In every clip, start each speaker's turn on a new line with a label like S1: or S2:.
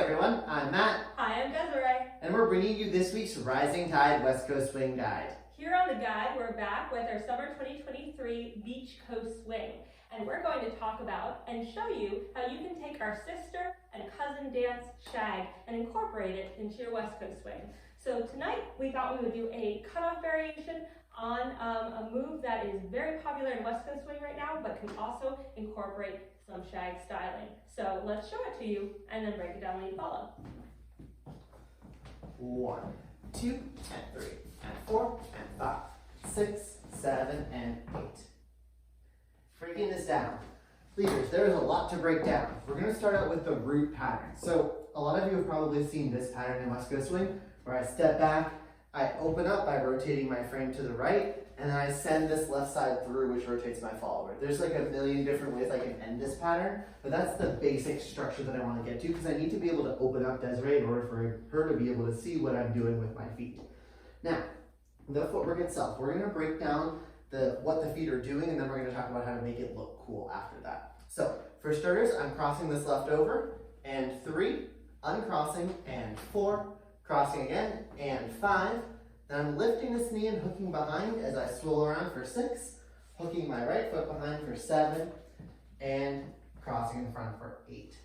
S1: everyone, I'm Matt.
S2: Hi, I'm Desiree.
S1: And we're bringing you this week's Rising Tide West Coast Swing Guide.
S2: Here on the guide, we're back with our Summer 2023 Beach Coast Swing. And we're going to talk about and show you how you can take our sister and cousin dance, shag, and incorporate it into your West Coast Swing. So tonight, we thought we would do a cutoff variation on a move that is very popular in West Coast Swing right now, but can also incorporate some shag styling. So let's show it to you and then break it down when you follow.
S1: 1, 2, and 3, and 4, and 5, 6, 7, and 8. Breaking this down. Leaders, there is a lot to break down. We're going to start out with the root pattern. So a lot of you have probably seen this pattern in West Coast Swing, where I step back, I open up by rotating my frame to the right, and then I send this left side through, which rotates my follower. There's like a million different ways I can end this pattern, but that's the basic structure that I want to get to, because I need to be able to open up Desiree in order for her to be able to see what I'm doing with my feet. Now, the footwork itself, we're going to break down what the feet are doing, and then we're going to talk about how to make it look cool after that. So, for starters, I'm crossing this left over, and 3, uncrossing, and 4, crossing again, and 5. Then I'm lifting this knee and hooking behind as I swirl around for 6, hooking my right foot behind for 7, and crossing in front for 8.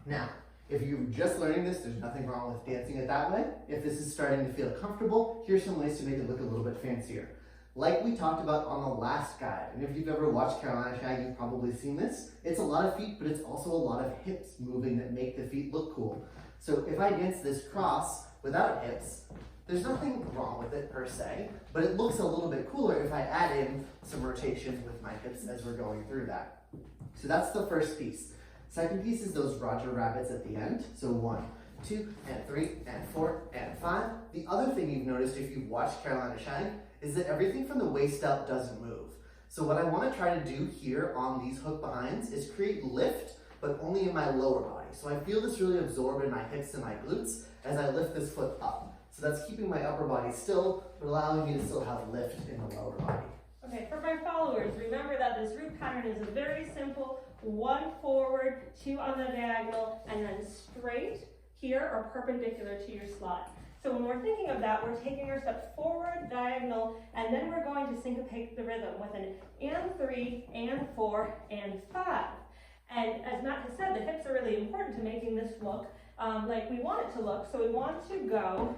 S1: Now, if you're just learning this, there's nothing wrong with dancing it that way. If this is starting to feel comfortable, here's some ways to make it look a little bit fancier. Like we talked about on the last guide, and if you've ever watched Carolina Shag, you've probably seen this. It's a lot of feet, but it's also a lot of hips moving that make the feet look cool. So if I dance this cross without hips, there's nothing wrong with it per se, but it looks a little bit cooler if I add in some rotation with my hips as we're going through that. So that's the first piece. Second piece is those Roger Rabbits at the end. So 1, 2, and 3, and 4, and 5. The other thing you've noticed if you've watched Carolina Shag is that everything from the waist up doesn't move. So what I want to try to do here on these hook behinds is create lift, but only in my lower body. So I feel this really absorb in my hips and my glutes as I lift this foot up. So that's keeping my upper body still, but allowing me to still have lift in the lower body.
S2: Okay, for my followers, remember that this root pattern is a very simple 1 forward, 2 on the diagonal, and then straight here or perpendicular to your slide. So when we're thinking of that, we're taking our step forward, diagonal, and then we're going to syncopate the rhythm with an and 3, and 4, and 5. And as Matt has said, the hips are really important to making this look like we want it to look. So we want to go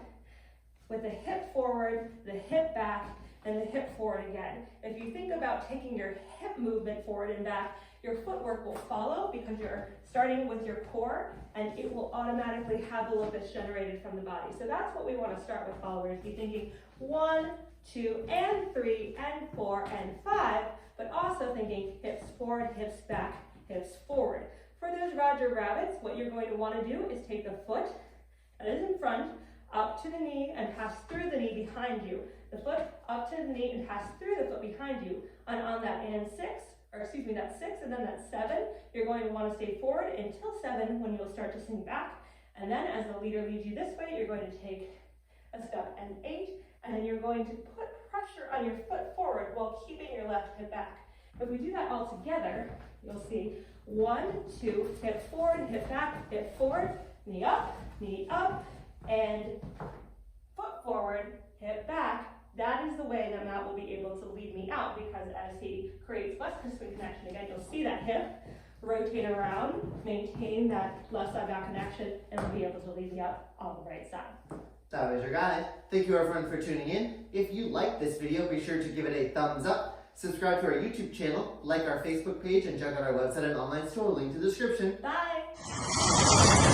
S2: with the hip forward, the hip back, and the hip forward again. If you think about taking your hip movement forward and back, your footwork will follow because you're starting with your core, and it will automatically have the look that's generated from the body. So that's what we want to start with, followers. Be thinking 1, 2, and 3, and 4, and 5, but also thinking hips forward, hips back, hips forward. For those Roger Rabbits, what you're going to want to do is take the foot that is in front, up to the knee and pass through the knee behind you. The foot up to the knee and pass through the foot behind you. And on that that 6 and then that 7, you're going to want to stay forward until 7 when you'll start to sing back. And then as the leader leads you this way, you're going to take a step and 8, and then you're going to put pressure on your foot forward while keeping your left hip back. If we do that all together, you'll see 1, 2, hip forward, hip back, hip forward, knee up, and foot forward, hip back. That is the way that Matt will be able to lead me out, because as he creates West Coast Swing connection again, you'll see that hip rotate around, maintain that left side back connection, and will be able to lead me out on the right side.
S1: That was your guide. Thank you everyone for tuning in. If you liked this video, be sure to give it a thumbs up, subscribe to our YouTube channel, like our Facebook page, and check out our website and online store, link to the description.
S2: Bye!